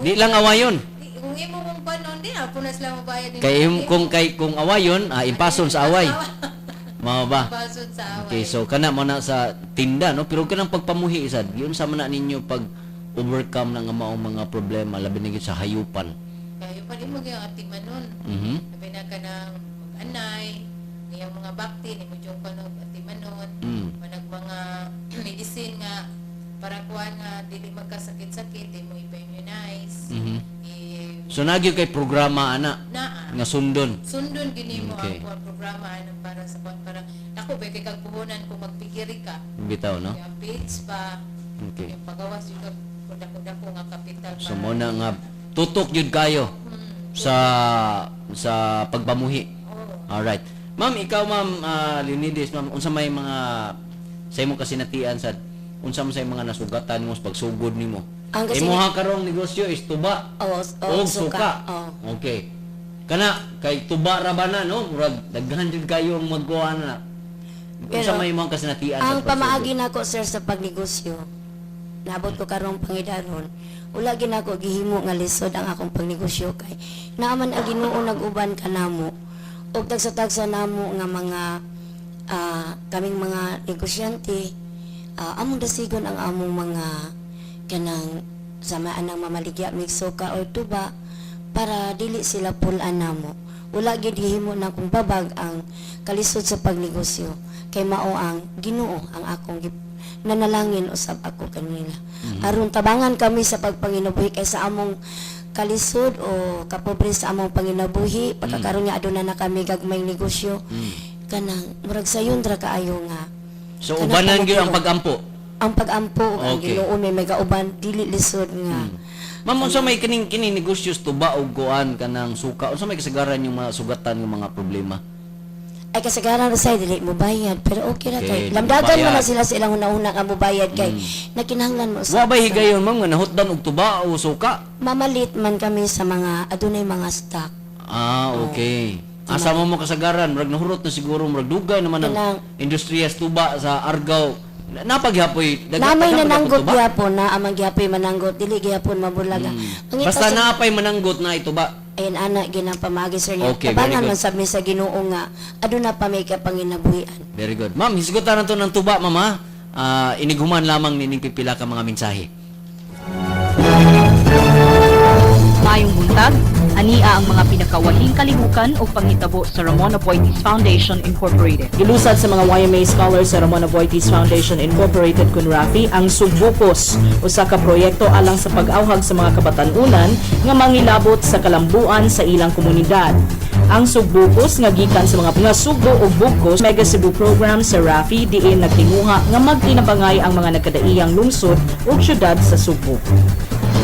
Di lang awayon. Kung imo mong panon di ako na sila mabayad din. Kung awayon, impason sa away. Mao ba? Pasod sa away. Okay, so kana mo na sa tinda, no? Pero kanang pagpamuhi sad, yun sa man ninyo pag overcome ng maong mga problema labi na gyud sa hayupan. Kayo pa din mo gyud ati manon. Sabi na ka ng anay, niyang mga bakti ni mo jung panog ati manon. Manag mga medicine nga para kuan nga dili magkasakit-sakit, di mo ipa-immunize. So nagyo kay programa ana Naa. nga sundon. Sundon gini mo Okay. ang programa anong para sa kuan para ako ba kay kagpuhunan kung magpigiri ka. Bitaw, no? Yung page pa. Okay. Yung pagawas yung kuda-kuda ko nga kapital So mo na nga tutok yun kayo sa pagpamuhi. Alright. Ma'am, ikaw ma'am Leonides, ma'am, unsa may mga sa imong kasinatian sad unsa man sa mga nasugatan mo sa pagsugod nimo? Ang kasi- Imuha karong negosyo is tuba o suka. Okay. Kana kay tuba ra ba na no? Murag daghan jud kayo ang magkuha na. Unsa Pero, may imong kasinatian Ang pagsugod? pamaagi nako sir sa pagnegosyo. Nabot ko karong pangidaron. Wala gid nako gihimo nga lisod ang akong pagnegosyo kay naaman ang Ginoo nag-uban kanamo. Og tagsa-tagsa namo nga mga kaming mga negosyante among dasigon ang among mga kanang samaan ng mamaligya migsuka o tuba para dili sila pulan namo. Wala gid gihimo na kung babag ang kalisod sa pagnegosyo kay mao ang Ginoo ang akong nanalangin usab ako kanila. Aron tabangan kami sa pagpanginabuhi kay sa among kalisod o kapobre sa among panginabuhi pagkakaroon nga aduna na kami gagmay negosyo kanang murag sayon ra kaayo nga. So Kana ubanan gyud ang pamukiro. pagampo. Ang pagampo ang Okay. Ginoo may magauban dili lisod nga. Ma'am, unsa may kini negosyo tuba o kuan kanang suka? Unsa may kasagaran yung mga sugatan ng mga problema? Ay kasagaran ra say dili mo bayad pero okay ra Okay, kay lamdagan bayad. man na sila sa ilang una-una nga mo bayad kay nakinahanglan mo Wa bay higayon ma'am nga nahutdan og tuba o suka? mamalit man kami sa mga adunay mga stock. Okay. Asa mo kasagaran, murag nahurot na siguro murag dugay naman ang Kanang- industriyas tuba sa Argao. Napagyapoy Namay daghang nananggot tuba? gyapon na amang gyapon mananggot dili gyapon mabulaga. Ang Basta itas- napay mananggot na ito ba? Ayun ana ginang pamagi sir niya. Okay, very Tabangan good. man sabi sa Ginoo nga aduna pa may kapanginabuhian. Very good. Ma'am, hisgutan nato ng tuba, ma'am ha. Inighuman lamang nining pipila ka mga mensahe. Mayong buntag, ania ang mga pinakawahing kalihukan o panghitabo sa Ramon Aboitiz Foundation Incorporated. Gilusad sa mga YMA scholars sa Ramon Aboitiz Foundation Incorporated kun Rafi ang Sugbukos, usa ka proyekto alang sa pag-awhag sa mga kabatanunan nga mangilabot sa kalambuan sa ilang komunidad. Ang Sugbukos nga gikan sa mga sugbo ug bugkos Mega Cebu program sa Rafi diin nagtinguha nga magtinabangay ang mga nagkadaiyang lungsod ug syudad sa Sugbo.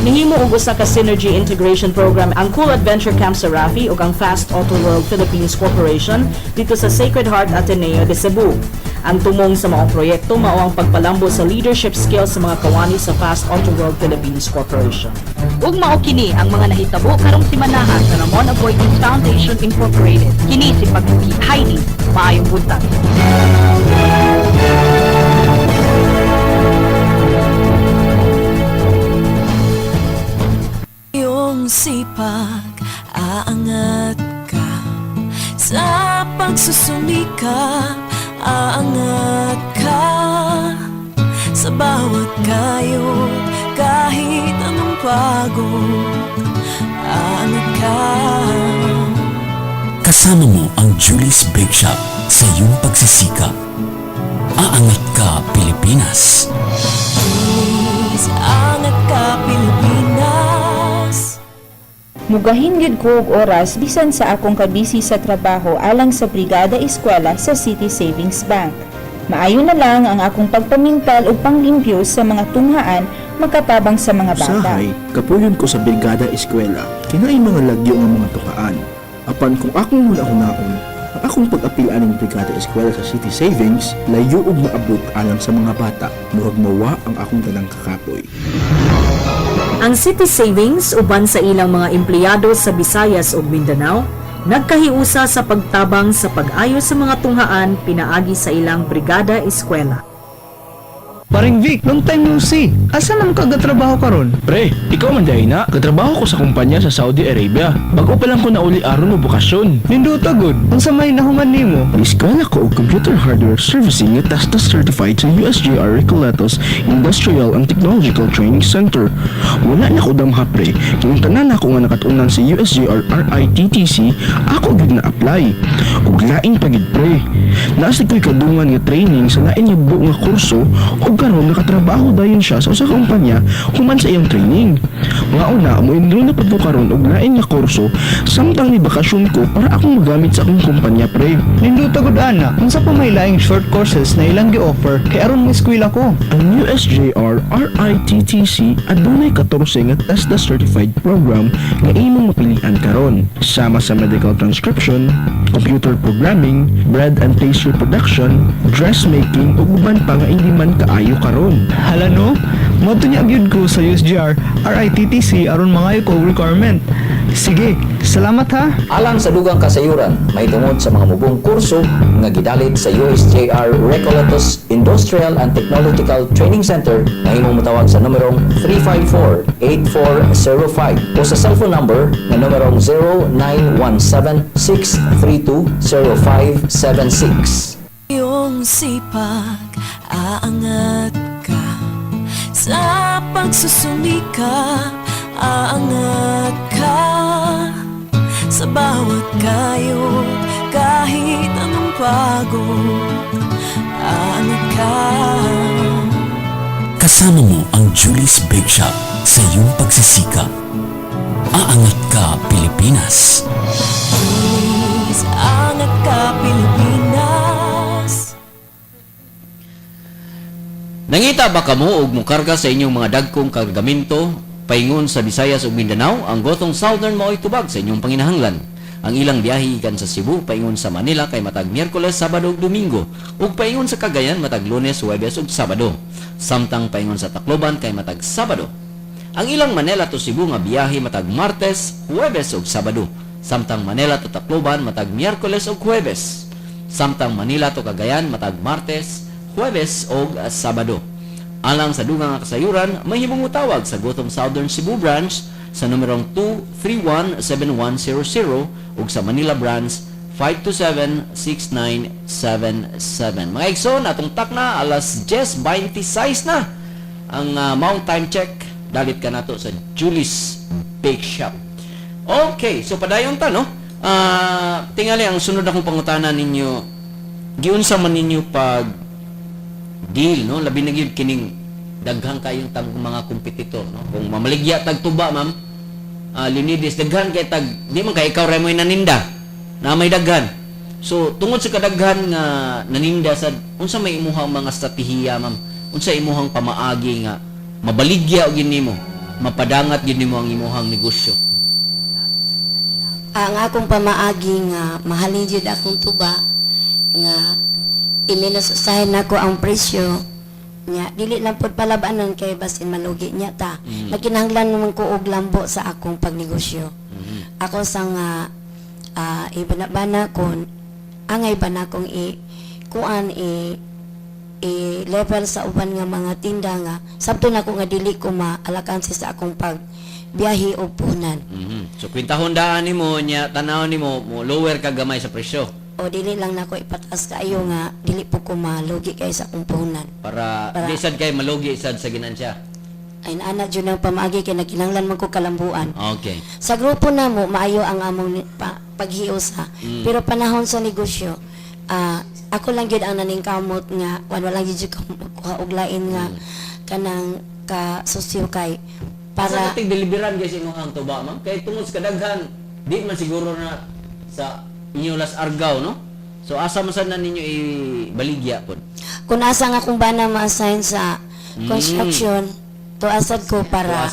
Nihimo og usa ka synergy integration program ang Cool Adventure Camp sa Rafi ug ang Fast Auto World Philippines Corporation dito sa Sacred Heart Ateneo de Cebu. Ang tumong sa maong proyekto mao ang pagpalambo sa leadership skills sa mga kawani sa Fast Auto World Philippines Corporation. Ug mao kini ang mga nahitabo karong simanahan sa Ramon Aboitiz Foundation Incorporated. Kini si Pagbuhi Heidi, maayong buntag. Iyong sipag, aangat ka sa pagsusumikap, aangat ka sa bawat kayod, kahit anong pagod, aangat ka. Kasama mo ang Julie's Bake Shop sa iyong pagsisikap. Aangat ka, Pilipinas! Please, aangat ka, Pilipinas. Mugahin gyud ko og oras bisan sa akong kabisi sa trabaho alang sa Brigada Eskwela sa City Savings Bank. Maayo na lang ang akong pagpamintal ug panglimpyo sa mga tunghaan makatabang sa mga bata. Usahay, kapuyon ko sa Brigada Eskwela, kinaay mga lagyo ng mga tukaan. Apan kung akong huna-hunaon, ang akong pag-apilaan ng Brigada Eskwela sa City Savings, layo ug maabot alang sa mga bata, murag mawa ang akong tanang kakapoy. Ang City Savings uban sa ilang mga empleyado sa Visayas ug Mindanao nagkahiusa sa pagtabang sa pag-ayo sa mga tunghaan pinaagi sa ilang Brigada Eskwela. Paring Vic, long time no see. Asa man ka gatrabaho karon? Pre, ikaw man dahil na, katrabaho ko sa kumpanya sa Saudi Arabia. Bago pa lang ko nauli aron mo bukasyon. Ninduta gud. Unsa may nahuman nimo? Iskala ko og computer hardware servicing nga TASTAS certified sa USJR Recolatos Industrial and Technological Training Center. Wala na ko damha pre, kung tanan ako nga nakatunan sa USJR RITTC, ako gid na apply. Ug lain pa gid pre. Nasa ko'y kadungan nga training sa lain nga buo nga kurso ug karon nakatrabaho dayon siya sa usa ka kumpanya human sa iyang training. Mauna mo enroll na pud ko karon og lain nga kurso samtang ni bakasyon ko para akong magamit sa akong kumpanya pre. Ninduta gud ana. Unsa pa may laing short courses na ilang gi-offer kay aron mo eskwela ko? Ang USJR RITTC adunay 14 nga TASTAS certified program nga imong mapilian karon. Sama sa medical transcription, computer programming, bread and pastry production, dressmaking ug uban pa nga hindi man kaayo karon. Hala no? Moto niya gyud ko sa USJR RITTC aron mangayo ko og requirement. Sige, salamat ha. Alang sa dugang kasayuran, may tungod sa mga mubong kurso nga gidalit sa USJR Recolatos Industrial and Technological Training Center na himong motawag sa numerong 354-8405 o sa cellphone number na numerong 0917-632-0576. Iyong sipag, aangat ka sa pagsusumikap, aangat ka sa bawat kayo, kahit anong pagod, aangat ka. Kasama mo ang Julie's Bake Shop sa iyong pagsisikap. Aangat ka, Pilipinas! Please, aangat ka, Pilipinas. Nangita ba kamo og mukarga sa inyong mga dagkong kargamento paingon sa Visayas ug Mindanao? Ang Gotong Southern mao'y tubag sa inyong panginahanglan. Ang ilang biyahe ikan sa Cebu paingon sa Manila kay matag Miyerkules, Sabado ug Domingo, ug paingon sa Cagayan matag Lunes, Huwebes ug Sabado. Samtang paingon sa Tacloban kay matag Sabado. Ang ilang Manila to Cebu nga biyahe matag Martes, Huwebes ug Sabado. Samtang Manila to Tacloban matag Miyerkules ug Huwebes. Samtang Manila to Cagayan matag Martes, Huwebes ug Sabado. Alang sa dugang nga kasayuran, may himong utawag sa Gotong Southern Cebu Branch sa numerong 231-7100 ug sa Manila Branch 527-6977. Mga igsoon, atong takna alas 10:26 na ang mount time check. Dalit ka nato sa Julie's Bake Shop. Okay, so padayon ta no. Tingali ang sunod akong pangutana ninyo. Giunsa man ninyo pag deal no, labi na gyud kining daghang kayong tag mga kompetitor no. Kung mamaligya tag tuba ma'am, Leonides daghan kay tag di man kay ikaw remoy naninda na may daghan. So tungod sa kadaghan nga naninda sad unsa may imuhang mga estratehiya ma'am? Unsa imuhang pamaagi nga mabaligya og nimo, mapadangat gyud nimo ang imuhang negosyo? Ang akong pamaagi nga mahalin jud akong tuba nga iminususahin nako ang presyo nya dili lang pod palabanan kay basin malugi niya ta. Nakinahanglan naman ko og lambo sa akong pagnegosyo. Ako sa nga ibana kon angay ba na kong level sa uban nga mga tinda nga sabto na ko nga dili ko maalakansi sa akong pagbiyahe o punan. So kwintahon daan nimo nya tanaw nimo mo lower ka gamay sa presyo. O dili lang nako ipatas kaayo nga dili po ko malugi kay sa akong puhunan. Para di sad kay malugi sad sa ginansya. Ay naana jud ang pamaagi kay nakinahanglan man ko kalambuan. Okay. Sa grupo namo maayo ang among paghiusa. Pero panahon sa negosyo, ako lang gyud ang naningkamot nga wala gyud ko magkuha og lain nga kanang ka-sosyo kay para ating deliveran guys imong tuba ma'am kay tungod sa kadaghan di man siguro na sa inyo las argaw no. So asa man sad na ninyo ibaligya pod? Kung asa nga kung bana ma-assign sa construction, to asad ko para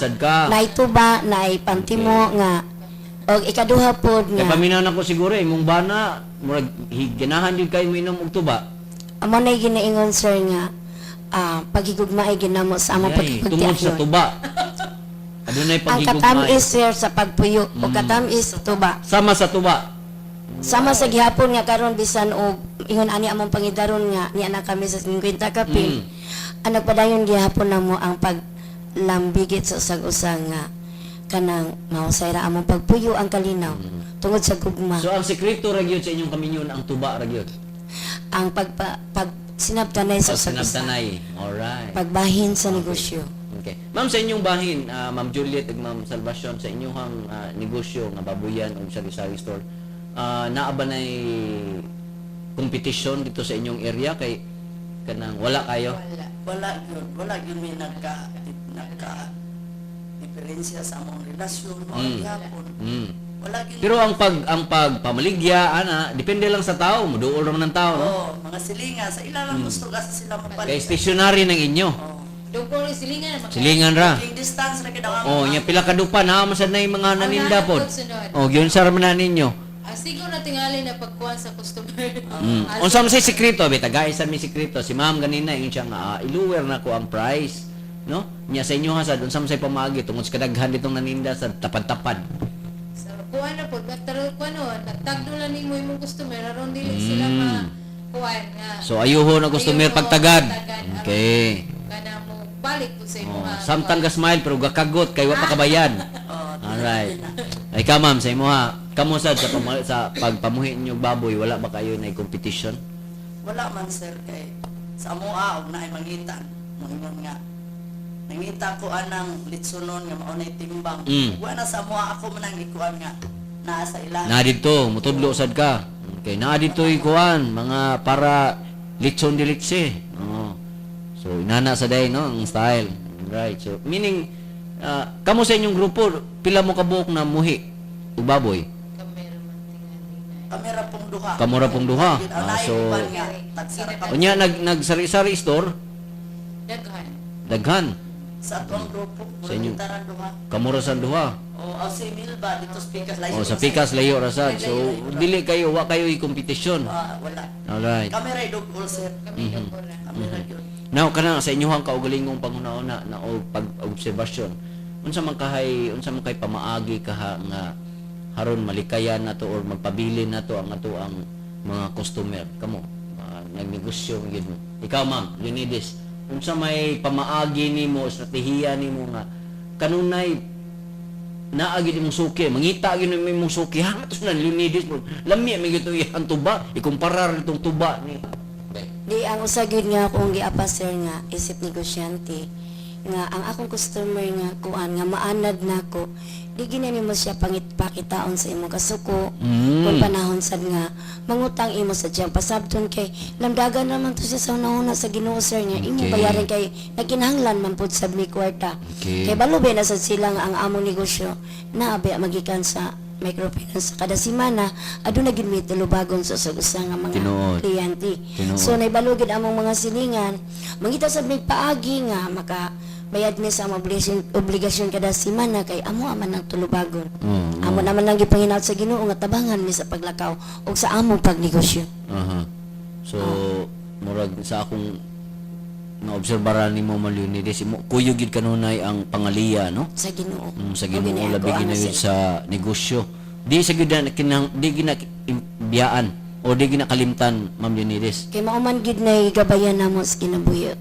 naituba na ipantimo nga og ikaduha pod nga. Kay paminaw nako siguro imong bana murag higanahan din kay minom og tuba. Amo nay ginaingon sir nga paghigugma ay ginamo sa among pagtiagyon. Tungod sa tuba. Adunay Ang paghigugma. katamis sir sa pagpuyo o katamis sa tuba. Sama sa tuba. Sama sa gihapon nga karon bisan og ingon ani among pangidaron nga niya na kami sa 50 kapin. ang nagpadayon gihapon namo ang paglambigit sa usag-usag nga kanang mahusay ra among pagpuyo ang kalinaw tungod sa gugma. So ang sekreto ra gyud sa inyong kaminyon ang tuba ra gyud. Ang pag sinabtanay sa usag-usag. Sinabtanay. Alright. Pagbahin sa negosyo. Okay. Ma'am, sa inyong bahin, Ma'am Juliet ug Ma'am Salvacion, sa inyong negosyo nga babuyan o sari-sari store, naa ba nay competition dito sa inyong area kay kanang wala kayo? Wala yun may nagka diferensya sa among relasyon mo gihapon. Wala gyud. Pero ang pagpamaligya ana depende lang sa tao, muduol ra man ng tao, no? Mga silinga sa ilalang gusto kasi sila mapalit. Kay stationary ng inyo. Dugol silingan na Silingan ra. Yung distance ra kida Oh, nya pila ka dupa na masad na yung mga naninda pod. Oh, gyud sa man ninyo. Siguro na tingali na pagkuhan sa customer. Unsa man say sekreto, beta guys, sa mi sekreto si Ma'am ganina yung siya nga iluwer na ko ang price, no? Nya sa inyo hasad unsa man say pamagi tungod sa kadaghan ditong naninda sa tapad-tapad. So kuha na po, nataro ko ano, nagtagdo lang nimo imong customer aron dili sila kuan nga. So ayuho na customer pagtagad. Okay. Kana mo balik po sa imo. Samtang ka smile pero gakagot kay wa pa kabayan. Alright. Ay ka ma'am sa imo kamo sad sa pagpamuhi ninyo baboy wala ba kayo na competition? Wala man sir kay sa amoa og naay mangitan. Moingon nga nangita ko anang litsunon nga mao nay timbang. Wa na sa amoa ako man ang ikuan nga naa sa ilang. Na dito mutudlo sad ka. Okay, na dito ikuan mga para litson dilitse. Oh. So inana sa day no ang style. Right. So meaning kamo sa inyong grupo pila mo kabuok na muhi ug baboy? Kamera pong duha. Kamura pong duha. So unya nagsari-sari store daghan. Sa atong grupo Sa inyo. taran duha. Kamura sa duha. Si Milba dito sa Pikas layo. Sa Pikas layo ra sad. So dili kayo wa kayo i-competition. Wala. Alright. Kamera dugol sir. Kamera gyud. Now kana sa inyong kaugalingong panghuna-una na o pag-obserbasyon. Unsa man kay pamaagi kaha nga haron malikayan nato or magpabilin nato ang mga customer kamo nagnegosyo gyud mo. Ikaw ma'am, Leonides, unsa may pamaagi nimo estratehiya nimo nga kanunay naagi imong suki, mangita gyud imong suki hangatos na Leonides bro. Lami mi gito ihan tuba, ikumparar itong tuba ni. Di ang usagid nga akong giapas sir nga isip negosyante nga ang akong customer nga kuan nga maanad nako di ginani mo siya pakitaon sa imong kasuko kung panahon sad nga mangutang imo sa diyang pasabton kay lamdagan naman to siya sa unahuna sa Ginoo sir nga imo bayaran kay naginahanglan man pud sad mi kwarta kay balubay na sad sila nga ang among negosyo naabi magikan sa microfinance kada semana aduna gid mi tulubagon sa usa nga mga kliyente. So naibalugid among mga silingan mangita sa mig paagi nga maka bayad mi sa obligasyon kada semana kay amo man ang tulubagon. Amo naman lang gipanginaot sa Ginoo nga tabangan mi sa paglakaw ug sa among pagnegosyo. So murag sa akong naobserbaran nimo Leonides mo kuyo gid kanunay ang pangaliya no sa Ginoo. Sa Ginoo labi ginawid sa negosyo. Di sa gid di gina biyaan o di gina kalimtan Ma'am Leonides. Kay mauman gid nay gabayan namo sa kinabuhi.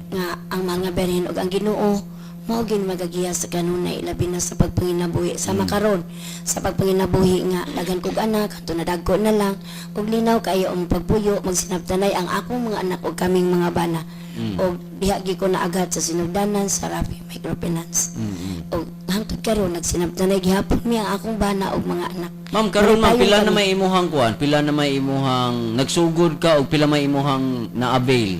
Nga ang mga berhen ug ang Ginoo mao gin magagiya sa kanunay labi na sa pagpanginabuhi sa makaron sa pagpanginabuhi nga daghan kog anak adto na dagko na lang ug linaw kayo ang pagpuyo magsinabtanay ang akong mga anak ug kaming mga bana ug diha gi ko naagad sa sinugdanan sa Rafi Microfinance ug hangtod karon nagsinabtanay gihapon mi ang akong bana ug mga anak. Ma'am karon ma'am pila na may imuhang kuan pila na may imuhang nagsugod ka ug pila may imuhang na-avail?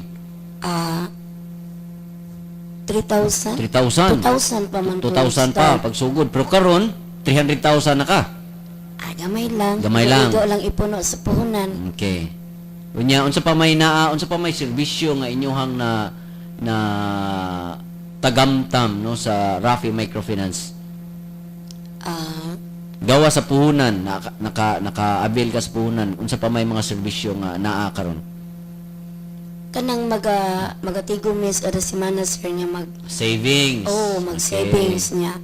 3,000 pa man 2,000 pa pagsugod pero karon 300,000 na ka. Gamay lang. Igo lang ipuno sa puhunan. Okay. Unya unsa pa may serbisyo nga inyohang na tagamtam no sa Rafi Microfinance? Gawa sa puhunan naka-avail ka sa puhunan unsa pa may mga serbisyo nga naa karon? Kanang magatigumis kada semana sir nga mag savings. Mag savings niya.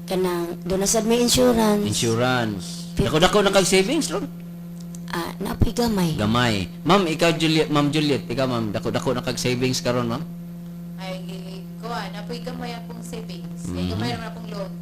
Kanang do na sad may insurance. Dako-dako na kag savings ron. Napigamay. Gamay. Ma'am, ikaw Juliet, Ma'am Juliet, ikaw ma'am, dako-dako na kag savings karon ma'am? kuan, apoy gamay akong savings. Kay gamay ra akong loan.